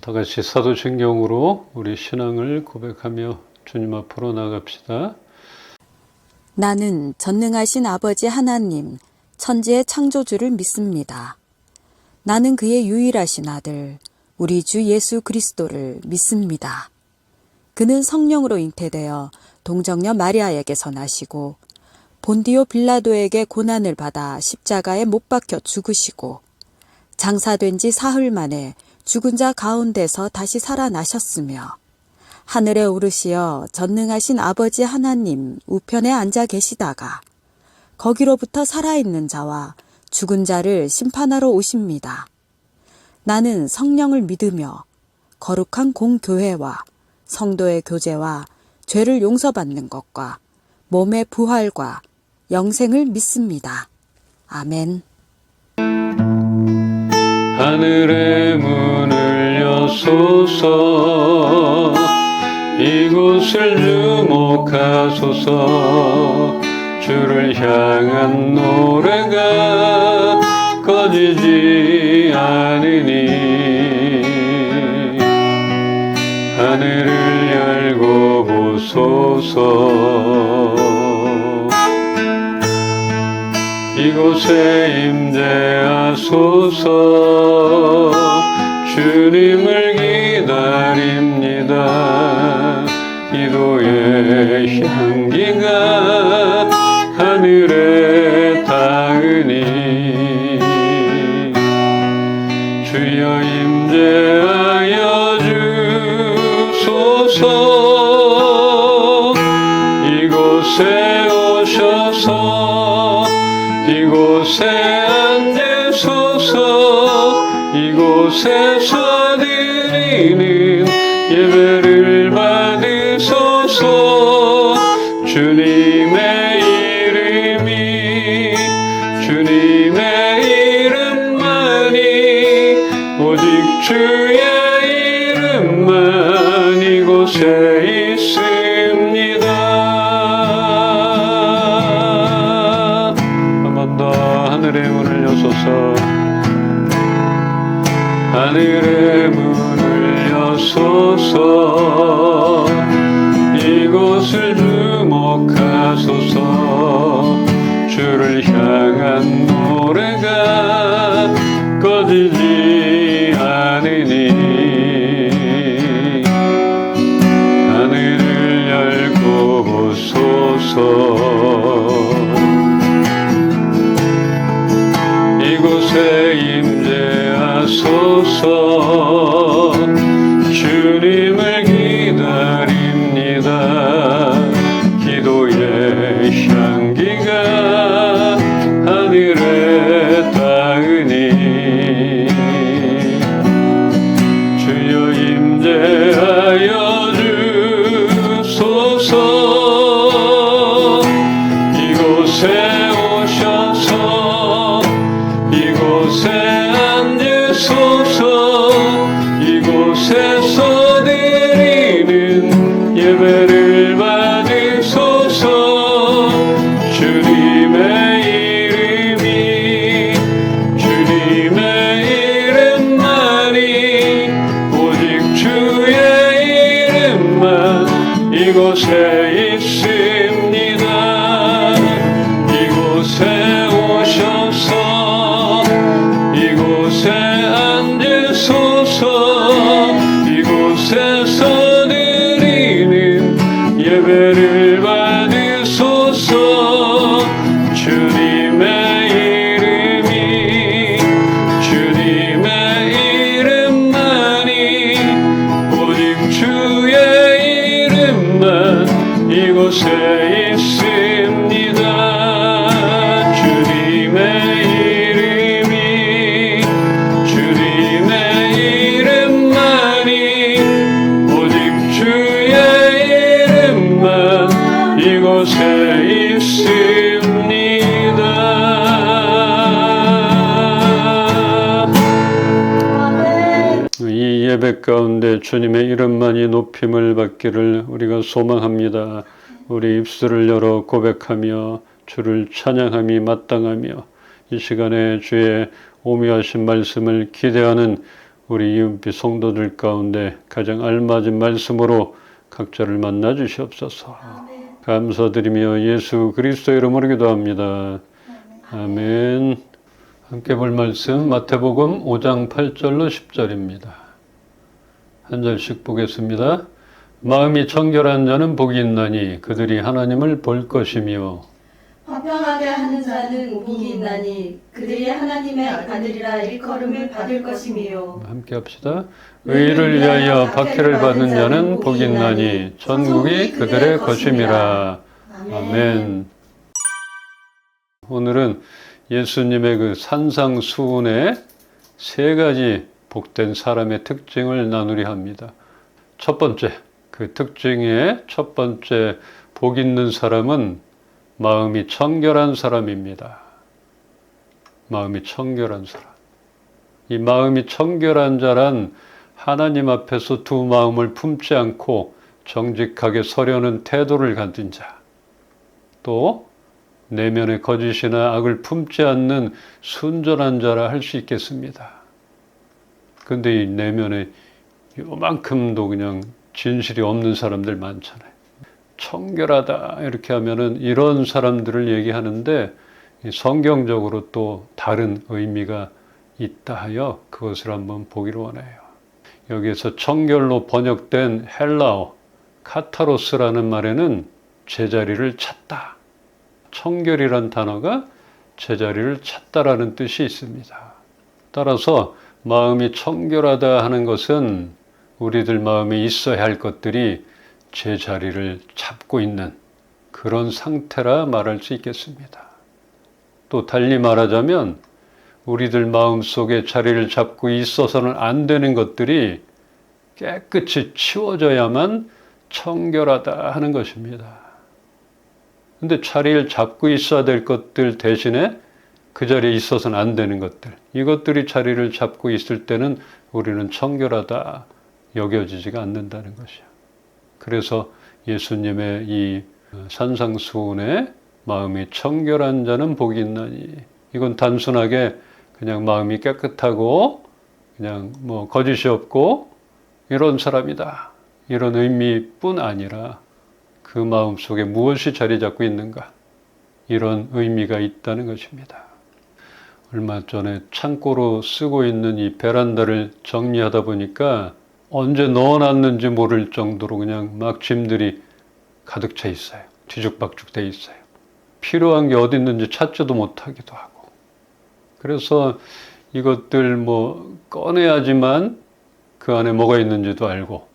다 같이 사도신경으로 우리 신앙을 고백하며 주님 앞으로 나갑시다. 나는 전능하신 아버지 하나님, 천지의 창조주를 믿습니다. 나는 그의 유일하신 아들, 우리 주 예수 그리스도를 믿습니다. 그는 성령으로 잉태되어 동정녀 마리아에게서 나시고 본디오 빌라도에게 고난을 받아 십자가에 못 박혀 죽으시고 장사된 지 사흘 만에 죽은 자 가운데서 다시 살아나셨으며 하늘에 오르시어 전능하신 아버지 하나님 우편에 앉아 계시다가 거기로부터 살아있는 자와 죽은 자를 심판하러 오십니다. 나는 성령을 믿으며 거룩한 공교회와 성도의 교제와 죄를 용서받는 것과 몸의 부활과 영생을 믿습니다. 아멘. 하늘의 문을 여소서, 이곳을 주목하소서. 주를 향한 노래가 꺼지지 않으니 하늘을 열고 보소서. 이곳에 임재하소서. 주님을 기다립니다. 기도의 향기가 하늘에 닿으니 주여 임재하여 주소서. 이곳에 오셔서 이곳에 앉으소서. 이곳에서 드리는 예배를 받으소서. 주님의 이름이 주님의 이름만이 오직 주의 이름만 이곳에 있습니다. 한 번 더 하늘의 문을 여소서. 하늘의 문을 여소서. 이곳을 주목하소서. 주를 향한 노래가 꺼지지 않으니 하늘을 열고 보소서. 이곳에 임재하소서. 주님을 기다립니다. 기도의 향기가 하늘에 닿으니 주여 임재하여 주소서. 이곳에 오셔서 이곳에 앉으소서. 이곳에서 드리는 예배를 받으소서. 주님의 이름이 주님의 이름만이 오직 주의 이름만 이곳에 있습니다. 이곳에 오셔서 이곳에 앉으소서. 이곳에서 드리는 예배를 받으소서. 주님의 이름이 주님의 이름만이 오직 주의 이름만 이곳에 있습니다. 주님의 이름이 주님의 이름만이 오직 주의 이름만 이곳에 있습니다. 이 예배 가운데 주님의 이름만이 높임을 받기를 우리가 소망합니다. 우리 입술을 열어 고백하며 주를 찬양함이 마땅하며 이 시간에 주의 오묘하신 말씀을 기대하는 우리 이은비 성도들 가운데 가장 알맞은 말씀으로 각자를 만나 주시옵소서. 감사드리며 예수 그리스도의 이름으로 기도합니다. 아멘. 함께 볼 말씀 마태복음 5장 8절로 10절입니다. 한 절씩 보겠습니다. 마음이 청결한 자는 복이 있나니 그들이 하나님을 볼 것이며 화평하게 하는 자는 복이 있나니 그들이 하나님의 아들이라 일컬음을 받을 것이며 함께 합시다. 의를 위하여 박해를 받는 자는 복이 있나니 천국이 그들의 것임이라. 아멘. 오늘은 예수님의 그 산상수훈의 세 가지 복된 사람의 특징을 나누려 합니다. 첫 번째, 그 특징의 첫 번째 복 있는 사람은 마음이 청결한 사람입니다. 마음이 청결한 사람. 이 마음이 청결한 자란 하나님 앞에서 두 마음을 품지 않고 정직하게 서려는 태도를 가진 자. 또 내면의 거짓이나 악을 품지 않는 순전한 자라 할 수 있겠습니다. 근데 이 내면에 요만큼도 그냥 진실이 없는 사람들 많잖아요. 청결하다 이렇게 하면은 이런 사람들을 얘기하는데 성경적으로 또 다른 의미가 있다 하여 그것을 한번 보기를 원해요. 여기에서 청결로 번역된 헬라어 카타로스라는 말에는 제자리를 찾다. 청결이란 단어가 제자리를 찾다라는 뜻이 있습니다. 따라서 마음이 청결하다 하는 것은 우리들 마음에 있어야 할 것들이 제자리를 잡고 있는 그런 상태라 말할 수 있겠습니다. 또 달리 말하자면 우리들 마음속에 자리를 잡고 있어서는 안 되는 것들이 깨끗이 치워져야만 청결하다 하는 것입니다. 근데 자리를 잡고 있어야 될 것들 대신에 그 자리에 있어서는 안 되는 것들, 이것들이 자리를 잡고 있을 때는 우리는 청결하다 여겨지지가 않는다는 것이야. 그래서 예수님의 이 산상수훈에 마음이 청결한 자는 복이 있나니, 이건 단순하게 그냥 마음이 깨끗하고 그냥 뭐 거짓이 없고 이런 사람이다, 이런 의미뿐 아니라 그 마음 속에 무엇이 자리 잡고 있는가, 이런 의미가 있다는 것입니다. 얼마 전에 창고로 쓰고 있는 이 베란다를 정리하다 보니까 언제 넣어놨는지 모를 정도로 그냥 막 짐들이 가득 차 있어요. 뒤죽박죽 돼 있어요. 필요한 게 어디 있는지 찾지도 못하기도 하고. 그래서 이것들 뭐 꺼내야지만 그 안에 뭐가 있는지도 알고,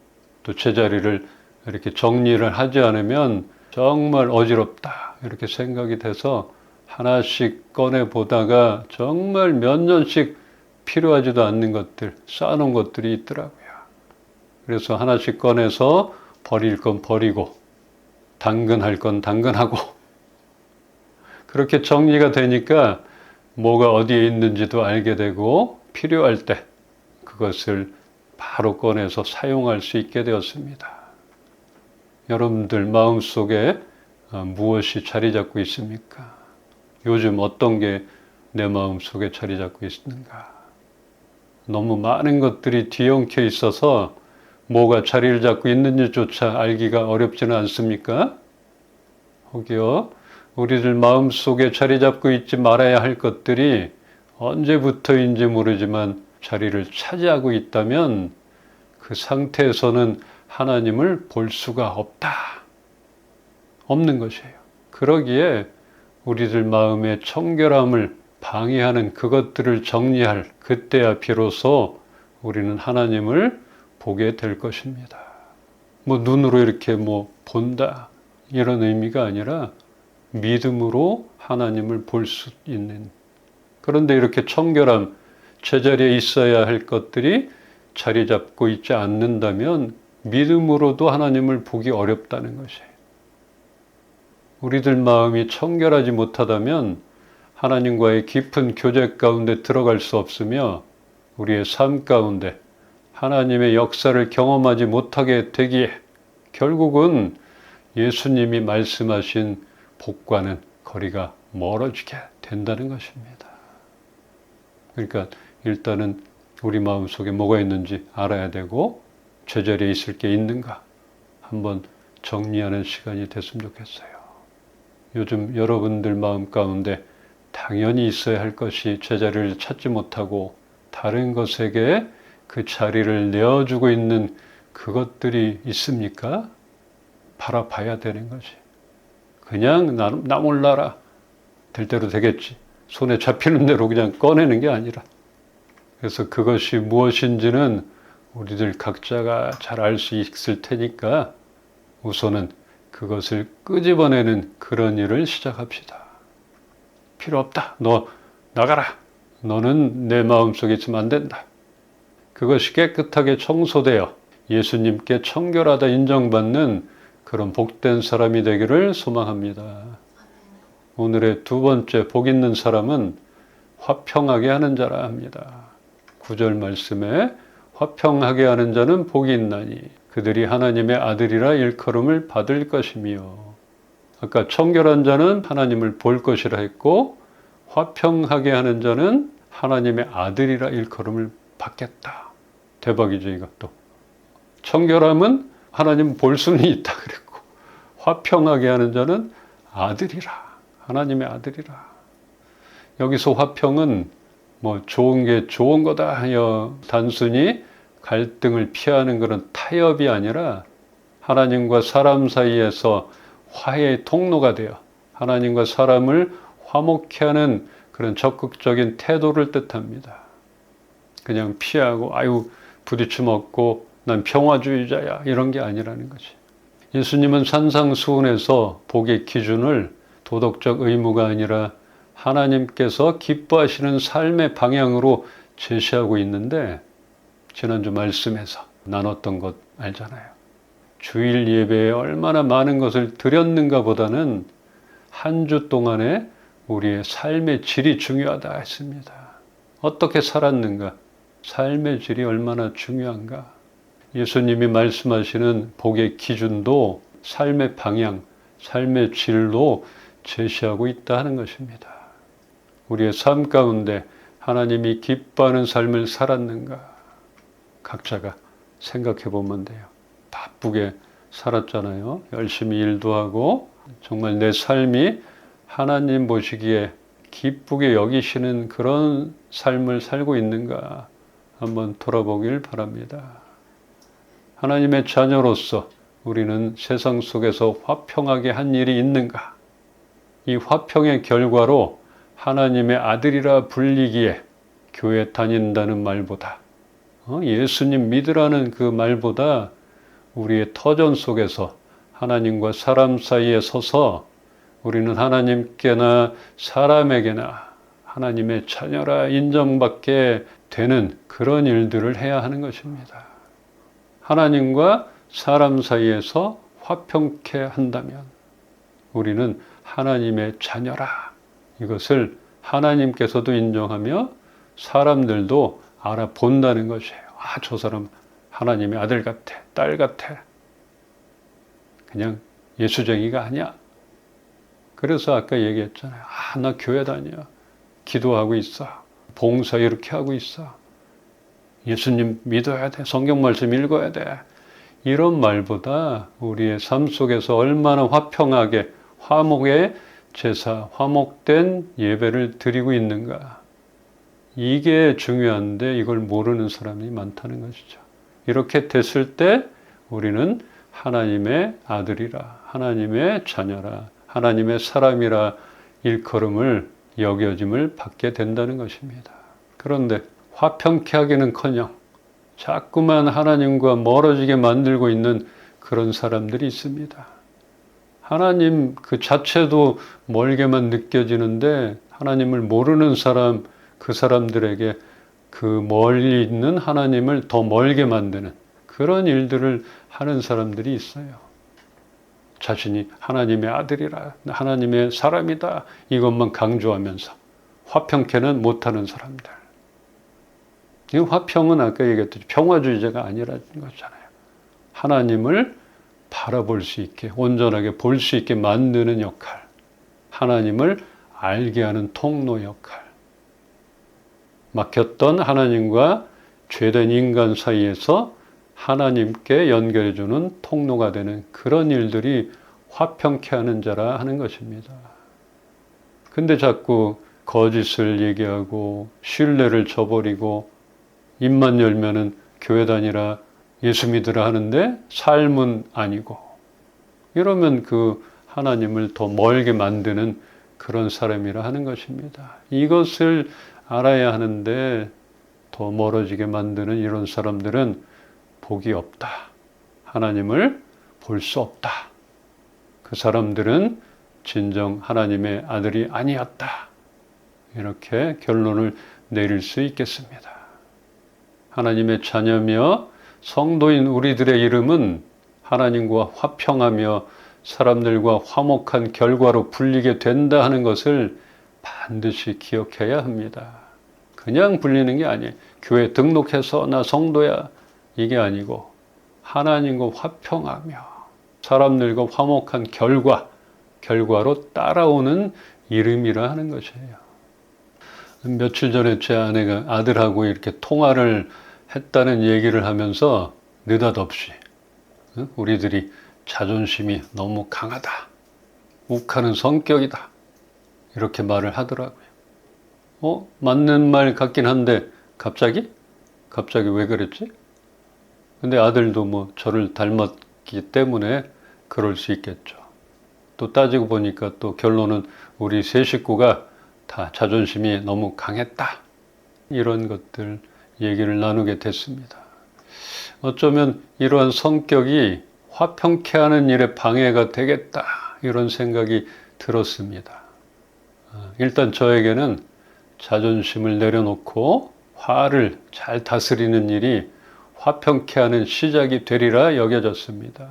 또 제자리를 이렇게 정리를 하지 않으면 정말 어지럽다 이렇게 생각이 돼서 하나씩 꺼내 보다가 정말 몇 년씩 필요하지도 않는 것들, 쌓아놓은 것들이 있더라고요. 그래서 하나씩 꺼내서 버릴 건 버리고 당근할 건 당근하고, 그렇게 정리가 되니까 뭐가 어디에 있는지도 알게 되고 필요할 때 그것을 바로 꺼내서 사용할 수 있게 되었습니다. 여러분들 마음속에 무엇이 자리 잡고 있습니까? 요즘 어떤 게 내 마음속에 자리 잡고 있는가? 너무 많은 것들이 뒤엉켜 있어서 뭐가 자리를 잡고 있는지조차 알기가 어렵지는 않습니까? 혹여 우리들 마음속에 자리 잡고 있지 말아야 할 것들이 언제부터인지 모르지만 자리를 차지하고 있다면 그 상태에서는 하나님을 볼 수가 없는 것이에요. 그러기에 우리들 마음의 청결함을 방해하는 그것들을 정리할 그때야 비로소 우리는 하나님을 보게 될 것입니다. 뭐 눈으로 이렇게 뭐 본다 이런 의미가 아니라 믿음으로 하나님을 볼 수 있는. 그런데 이렇게 청결함, 제자리에 있어야 할 것들이 자리 잡고 있지 않는다면 믿음으로도 하나님을 보기 어렵다는 것이에요. 우리들 마음이 청결하지 못하다면 하나님과의 깊은 교제 가운데 들어갈 수 없으며 우리의 삶 가운데 하나님의 역사를 경험하지 못하게 되기에 결국은 예수님이 말씀하신 복과는 거리가 멀어지게 된다는 것입니다. 그러니까 일단은 우리 마음속에 뭐가 있는지 알아야 되고 제자리에 있을 게 있는가 한번 정리하는 시간이 됐으면 좋겠어요. 요즘 여러분들 마음 가운데 당연히 있어야 할 것이 제자리를 찾지 못하고 다른 것에게 그 자리를 내어주고 있는 그것들이 있습니까? 바라봐야 되는 거지. 그냥 나 몰라라. 될 대로 되겠지. 손에 잡히는 대로 그냥 꺼내는 게 아니라. 그래서 그것이 무엇인지는 우리들 각자가 잘 알 수 있을 테니까 우선은 그것을 끄집어내는 그런 일을 시작합시다. 필요 없다. 너 나가라. 너는 내 마음속에 있으면 안 된다. 그것이 깨끗하게 청소되어 예수님께 청결하다 인정받는 그런 복된 사람이 되기를 소망합니다. 오늘의 두 번째 복 있는 사람은 화평하게 하는 자라 합니다. 9절 말씀에 화평하게 하는 자는 복이 있나니 그들이 하나님의 아들이라 일컬음을 받을 것이며, 아까 청결한 자는 하나님을 볼 것이라 했고 화평하게 하는 자는 하나님의 아들이라 일컬음을 받겠다. 대박이죠. 이것도 청결함은 하나님 볼 수는 있다 그랬고 화평하게 하는 자는 아들이라, 하나님의 아들이라. 여기서 화평은 뭐 좋은 게 좋은 거다 하여 단순히 갈등을 피하는 그런 타협이 아니라 하나님과 사람 사이에서 화해의 통로가 되어 하나님과 사람을 화목케 하는 그런 적극적인 태도를 뜻합니다. 그냥 피하고 아유 부딪힘 없고 난 평화주의자야 이런 게 아니라는 거지. 예수님은 산상수훈에서 복의 기준을 도덕적 의무가 아니라 하나님께서 기뻐하시는 삶의 방향으로 제시하고 있는데, 지난주 말씀에서 나눴던 것 알잖아요. 주일 예배에 얼마나 많은 것을 드렸는가 보다는 한 주 동안에 우리의 삶의 질이 중요하다 했습니다. 어떻게 살았는가? 삶의 질이 얼마나 중요한가? 예수님이 말씀하시는 복의 기준도 삶의 방향, 삶의 질로 제시하고 있다 하는 것입니다. 우리의 삶 가운데 하나님이 기뻐하는 삶을 살았는가? 각자가 생각해 보면 돼요. 바쁘게 살았잖아요. 열심히 일도 하고 정말 내 삶이 하나님 보시기에 기쁘게 여기시는 그런 삶을 살고 있는가 한번 돌아보길 바랍니다. 하나님의 자녀로서 우리는 세상 속에서 화평하게 한 일이 있는가? 이 화평의 결과로 하나님의 아들이라 불리기에 교회 다닌다는 말보다 예수님 믿으라는 그 말보다 우리의 터전 속에서 하나님과 사람 사이에 서서 우리는 하나님께나 사람에게나 하나님의 자녀라 인정받게 되는 그런 일들을 해야 하는 것입니다. 하나님과 사람 사이에서 화평케 한다면 우리는 하나님의 자녀라. 이것을 하나님께서도 인정하며 사람들도 알아본다는 것이에요. 아, 저 사람 하나님의 아들 같아, 딸 같아. 그냥 예수쟁이가 아니야. 그래서 아까 얘기했잖아요. 아, 나 교회 다녀. 기도하고 있어. 봉사 이렇게 하고 있어. 예수님 믿어야 돼. 성경 말씀 읽어야 돼. 이런 말보다 우리의 삶 속에서 얼마나 화평하게 화목의 제사, 화목된 예배를 드리고 있는가. 이게 중요한데 이걸 모르는 사람이 많다는 것이죠. 이렇게 됐을 때 우리는 하나님의 아들이라, 하나님의 자녀라, 하나님의 사람이라 일컬음을 여겨짐을 받게 된다는 것입니다. 그런데 화평케 하기는커녕 자꾸만 하나님과 멀어지게 만들고 있는 그런 사람들이 있습니다. 하나님 그 자체도 멀게만 느껴지는데 하나님을 모르는 사람, 그 사람들에게 그 멀리 있는 하나님을 더 멀게 만드는 그런 일들을 하는 사람들이 있어요. 자신이 하나님의 아들이라, 하나님의 사람이다 이것만 강조하면서 화평케는 못하는 사람들. 이 화평은 아까 얘기했듯이 평화주의자가 아니라는 거잖아요. 하나님을 바라볼 수 있게, 온전하게 볼 수 있게 만드는 역할, 하나님을 알게 하는 통로 역할, 막혔던 하나님과 죄된 인간 사이에서 하나님께 연결해주는 통로가 되는 그런 일들이 화평케 하는 자라 하는 것입니다. 근데 자꾸 거짓을 얘기하고 신뢰를 저버리고 입만 열면은 교회 다니라 예수 믿으라 하는데 삶은 아니고, 이러면 그 하나님을 더 멀게 만드는 그런 사람이라 하는 것입니다. 이것을 알아야 하는데 더 멀어지게 만드는 이런 사람들은 복이 없다. 하나님을 볼 수 없다. 그 사람들은 진정 하나님의 아들이 아니었다. 이렇게 결론을 내릴 수 있겠습니다. 하나님의 자녀며 성도인 우리들의 이름은 하나님과 화평하며 사람들과 화목한 결과로 불리게 된다 하는 것을 반드시 기억해야 합니다. 그냥 불리는 게 아니에요. 교회 등록해서 나 성도야, 이게 아니고 하나님과 화평하며 사람들과 화목한 결과로 따라오는 이름이라 하는 것이에요. 며칠 전에 제 아내가 아들하고 이렇게 통화를 했다는 얘기를 하면서 느닷없이 우리들이 자존심이 너무 강하다, 욱하는 성격이다, 이렇게 말을 하더라고요. 맞는 말 같긴 한데 갑자기 왜 그랬지? 근데 아들도 뭐 저를 닮았기 때문에 그럴 수 있겠죠. 또 따지고 보니까 또 결론은 우리 세 식구가 다 자존심이 너무 강했다, 이런 것들 얘기를 나누게 됐습니다. 어쩌면 이러한 성격이 화평케 하는 일에 방해가 되겠다, 이런 생각이 들었습니다. 일단 저에게는 자존심을 내려놓고 화를 잘 다스리는 일이 화평케 하는 시작이 되리라 여겨졌습니다.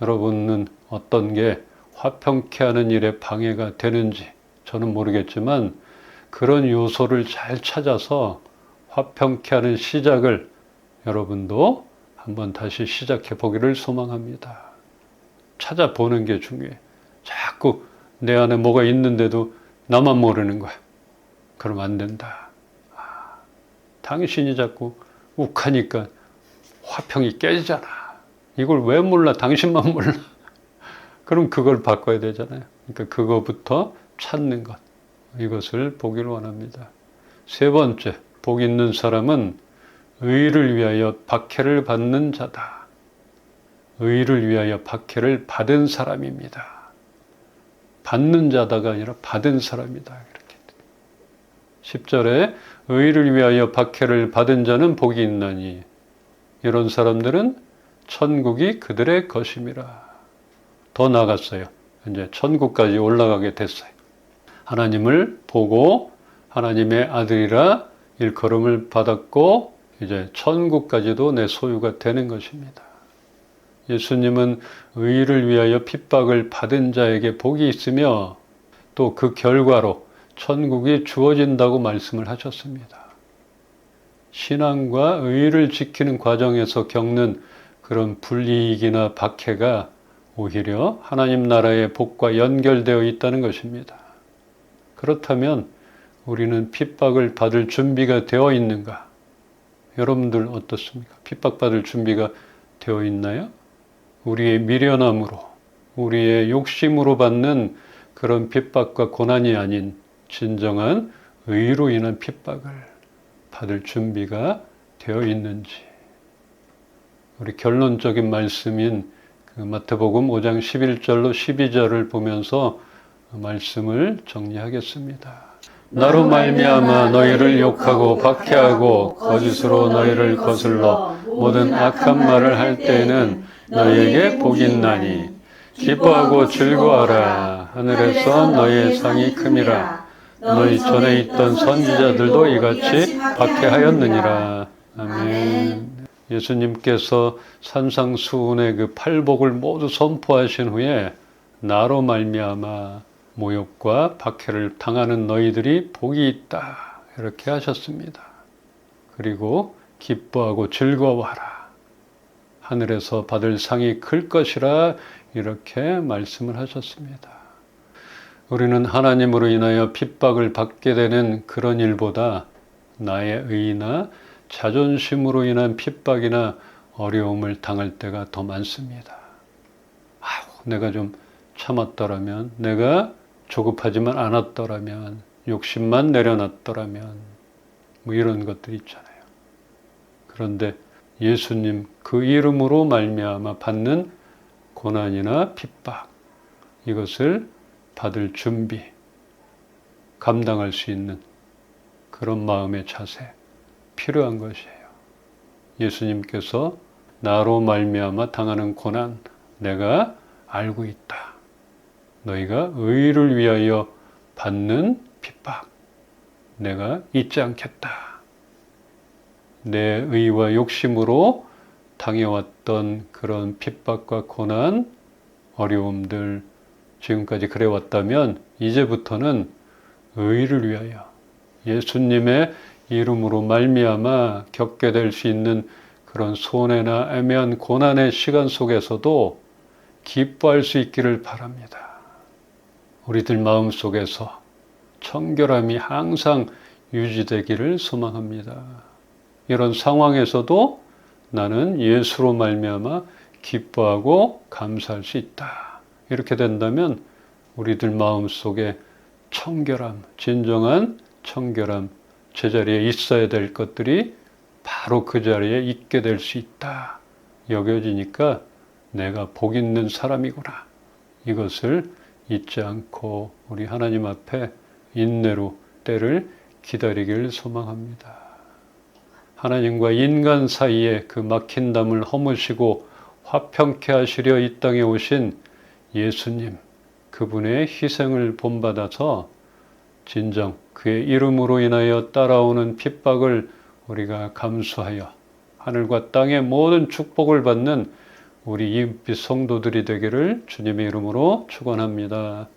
여러분은 어떤 게 화평케 하는 일에 방해가 되는지 저는 모르겠지만 그런 요소를 잘 찾아서 화평케 하는 시작을 여러분도 한번 다시 시작해 보기를 소망합니다. 찾아보는 게 중요해. 자꾸 내 안에 뭐가 있는데도 나만 모르는 거야. 그러면 안 된다. 당신이 자꾸 욱하니까 화평이 깨지잖아. 이걸 왜 몰라? 당신만 몰라. 그럼 그걸 바꿔야 되잖아요. 그러니까 그거부터 찾는 것. 이것을 보기를 원합니다. 세 번째, 복 있는 사람은 의를 위하여 박해를 받는 자다. 의를 위하여 박해를 받은 사람입니다. 받는 자다가 아니라 받은 사람이다. 이렇게. 10절에 의를 위하여 박해를 받은 자는 복이 있나니 이런 사람들은 천국이 그들의 것임이라. 더 나아갔어요. 이제 천국까지 올라가게 됐어요. 하나님을 보고 하나님의 아들이라 일컬음을 받았고 이제 천국까지도 내 소유가 되는 것입니다. 예수님은 의를 위하여 핍박을 받은 자에게 복이 있으며 또 그 결과로 천국이 주어진다고 말씀을 하셨습니다. 신앙과 의를 지키는 과정에서 겪는 그런 불이익이나 박해가 오히려 하나님 나라의 복과 연결되어 있다는 것입니다. 그렇다면 우리는 핍박을 받을 준비가 되어 있는가? 여러분들 어떻습니까? 핍박받을 준비가 되어 있나요? 우리의 미련함으로, 우리의 욕심으로 받는 그런 핍박과 고난이 아닌 진정한 의로 인한 핍박을 받을 준비가 되어 있는지. 우리 결론적인 말씀인 그 마태복음 5장 11절로 12절을 보면서 말씀을 정리하겠습니다. 나로 말미암아 너희를 욕하고 박해하고 거짓으로 너희를 거슬러 모든 악한 말을 할 때에는 너희에게 복이 있나니 기뻐하고 즐거워하라. 하늘에서 너희의 상이 큼이라. 너희 전에 있던 선지자들도 이같이 박해하였느니라. 아멘. 예수님께서 산상수훈의 그 팔복을 모두 선포하신 후에 나로 말미암아 모욕과 박해를 당하는 너희들이 복이 있다, 이렇게 하셨습니다. 그리고 기뻐하고 즐거워하라. 하늘에서 받을 상이 클 것이라, 이렇게 말씀을 하셨습니다. 우리는 하나님으로 인하여 핍박을 받게 되는 그런 일보다 나의 의나 자존심으로 인한 핍박이나 어려움을 당할 때가 더 많습니다. 내가 좀 참았더라면, 내가 조급하지만 않았더라면, 욕심만 내려놨더라면, 뭐 이런 것들 있잖아요. 그런데 예수님 그 이름으로 말미암아 받는 고난이나 핍박, 이것을 받을 준비, 감당할 수 있는 그런 마음의 자세 필요한 것이에요. 예수님께서 나로 말미암아 당하는 고난 내가 알고 있다. 너희가 의를 위하여 받는 핍박 내가 잊지 않겠다. 내 의와 욕심으로 당해왔던 그런 핍박과 고난, 어려움들 지금까지 그래왔다면 이제부터는 의를 위하여 예수님의 이름으로 말미암아 겪게 될 수 있는 그런 손해나 애매한 고난의 시간 속에서도 기뻐할 수 있기를 바랍니다. 우리들 마음속에서 청결함이 항상 유지되기를 소망합니다. 이런 상황에서도 나는 예수로 말미암아 기뻐하고 감사할 수 있다. 이렇게 된다면 우리들 마음속에 청결함, 진정한 청결함, 제자리에 있어야 될 것들이 바로 그 자리에 있게 될 수 있다. 여겨지니까 내가 복 있는 사람이구나. 이것을 잊지 않고 우리 하나님 앞에 인내로 때를 기다리길 소망합니다. 하나님과 인간 사이에 그 막힌 담을 허무시고 화평케 하시려 이 땅에 오신 예수님, 그분의 희생을 본받아서 진정 그의 이름으로 인하여 따라오는 핍박을 우리가 감수하여 하늘과 땅의 모든 축복을 받는 우리 이은빛 성도들이 되기를 주님의 이름으로 축원합니다.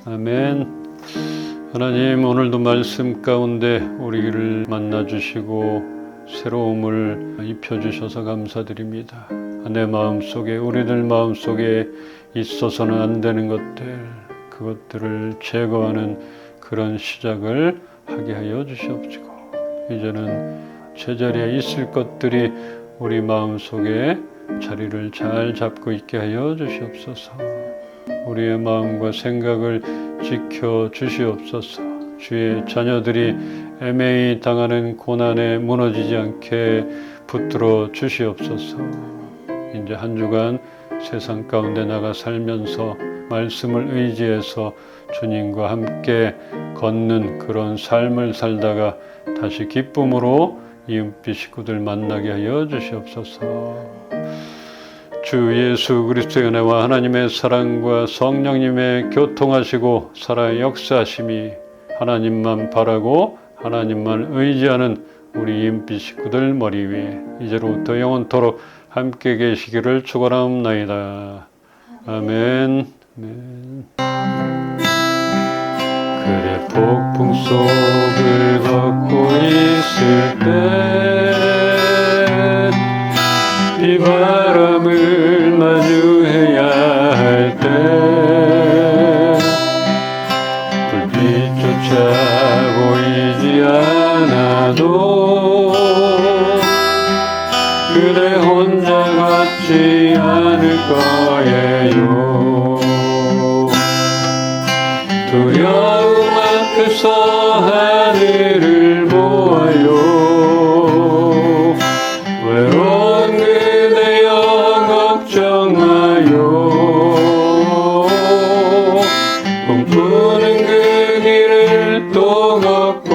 아멘. 하나님, 오늘도 말씀 가운데 우리를 만나주시고 새로움을 입혀주셔서 감사드립니다. 내 마음속에, 우리들 마음속에 있어서는 안 되는 것들, 그것들을 제거하는 그런 시작을 하게 하여 주시옵시고, 이제는 제자리에 있을 것들이 우리 마음속에 자리를 잘 잡고 있게 하여 주시옵소서. 우리의 마음과 생각을 지켜 주시옵소서. 주의 자녀들이 애매히 당하는 고난에 무너지지 않게 붙들어 주시옵소서. 이제 한 주간 세상 가운데 나가 살면서 말씀을 의지해서 주님과 함께 걷는 그런 삶을 살다가 다시 기쁨으로 이은빛 식구들 만나게 하여 주시옵소서. 주 예수 그리스도의 은혜와 하나님의 사랑과 성령님의 교통하시고 살아 역사하심이 하나님만 바라고 하나님만 의지하는 우리 이은빛 식구들 머리 위에 이제로부터 영원토록 함께 계시기를 축원하옵나이다. 아멘. 아멘. 그대 폭풍 속을 걷고 있을 때 비바람을 마주해야 할 때 불빛조차 보이지 않아도 그대 혼자 걷지 않을 거예요. 두려움 앞에서 하늘을 보아요. 외로운 그대여 걱정 마요. 꿈꾸는 그 길을 또 걷고